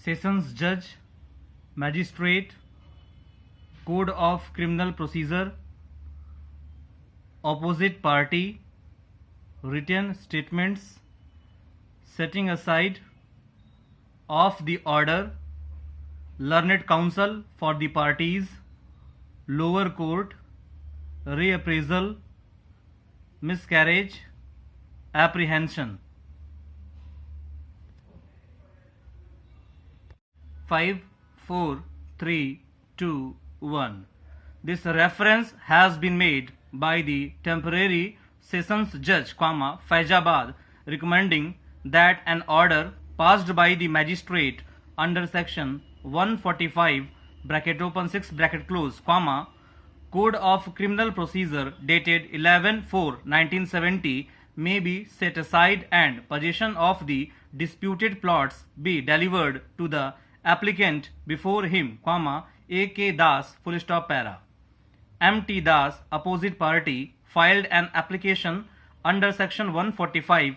Sessions Judge, Magistrate, Code of Criminal Procedure, Opposite Party, Written Statements, Setting aside of the order, Learned Counsel for the parties, Lower Court, Reappraisal, Miscarriage, Apprehension. 5, 4, 3, 2, 1. This reference has been made by the temporary Sessions Judge, Faizabad, recommending that an order passed by the magistrate under section 145 bracket open 6 bracket close, Code of Criminal Procedure dated 11/4/1970 may be set aside and possession of the disputed plots be delivered to the applicant before him, A.K. Das, full stop para. M.T. Das, opposite party, filed an application under section 145,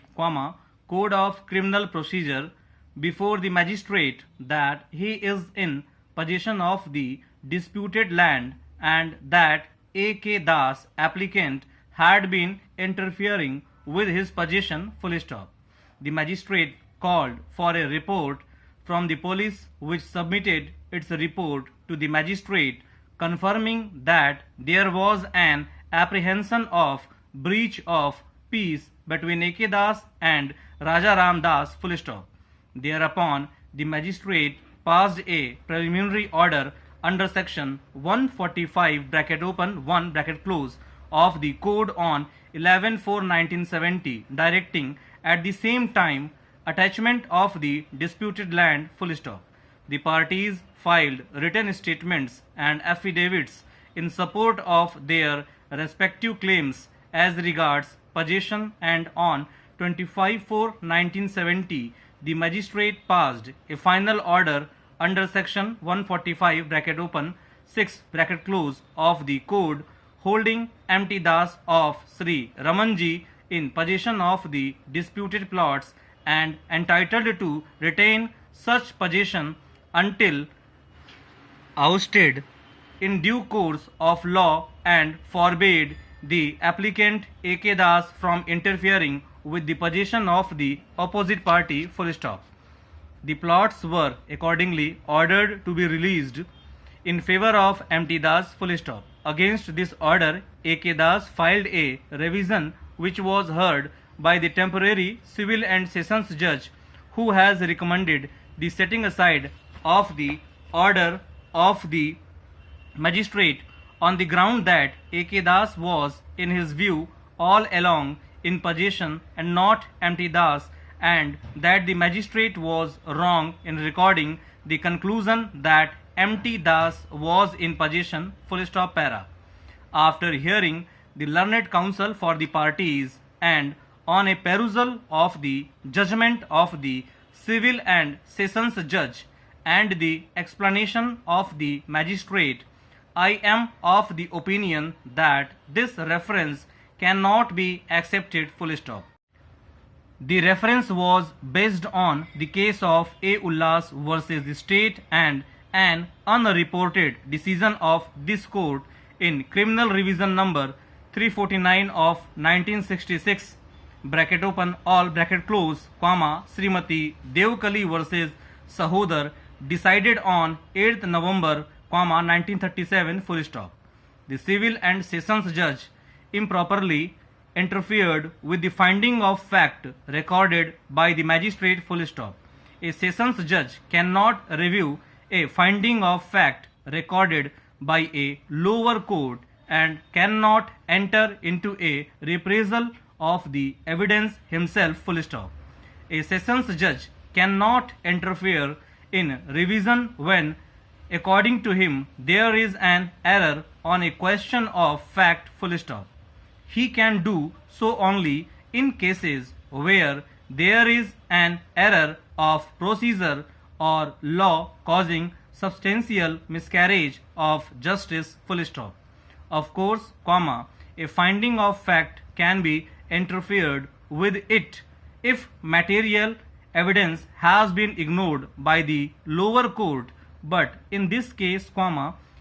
Code of Criminal Procedure before the magistrate that he is in possession of the disputed land and that A.K. Das, applicant, had been interfering with his possession, full stop. The magistrate called for a report from the police, which submitted its report to the magistrate confirming that there was an apprehension of breach of peace between A.K. Das and Raja Ram Das, full stop. Thereupon, the magistrate passed a preliminary order under section 145 bracket open 1 bracket close of the code on 11/4/1970, directing at the same time attachment of the disputed land, full stop. The parties filed written statements and affidavits in support of their respective claims as regards possession, and on 25/4/1970 the magistrate passed a final order under section 145 bracket open 6 bracket close of the code holding M.T. Das of Sri Ramanji in possession of the disputed plots and entitled to retain such possession until ousted in due course of law, and forbade the applicant A.K. Das from interfering with the possession of the opposite party, full stop. The plots were accordingly ordered to be released in favor of M.T. Das, full stop. Against this order, A.K. Das filed a revision which was heard by the temporary civil and sessions judge, who has recommended the setting aside of the order of the magistrate on the ground that A.K. Das was, in his view, all along in possession and not M.T. Das, and that the magistrate was wrong in recording the conclusion that M.T. Das was in possession, full stop para. After hearing the learned counsel for the parties and on a perusal of the judgment of the civil and sessions judge and the explanation of the magistrate, I am of the opinion that this reference cannot be accepted, full stop. The reference was based on the case of A. Ullas versus the state and an unreported decision of this court in criminal revision number 349 of 1966 bracket open all bracket close, Srimati Devkali versus Sahodar, decided on 8th November, 1937, full stop. The civil and sessions judge improperly interfered with the finding of fact recorded by the magistrate, full stop. A sessions judge cannot review a finding of fact recorded by a lower court and cannot enter into a reprisal of the evidence himself, full stop. A sessions judge cannot interfere in revision when, according to him, there is an error on a question of fact, full stop. He can do so only in cases where there is an error of procedure or law causing substantial miscarriage of justice, full stop. Of course, a finding of fact can be interfered with it if material evidence has been ignored by the lower court, but in this case,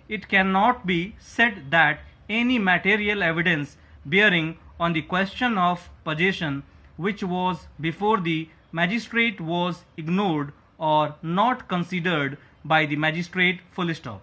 it cannot be said that any material evidence bearing on the question of possession which was before the magistrate was ignored or not considered by the magistrate, full stop.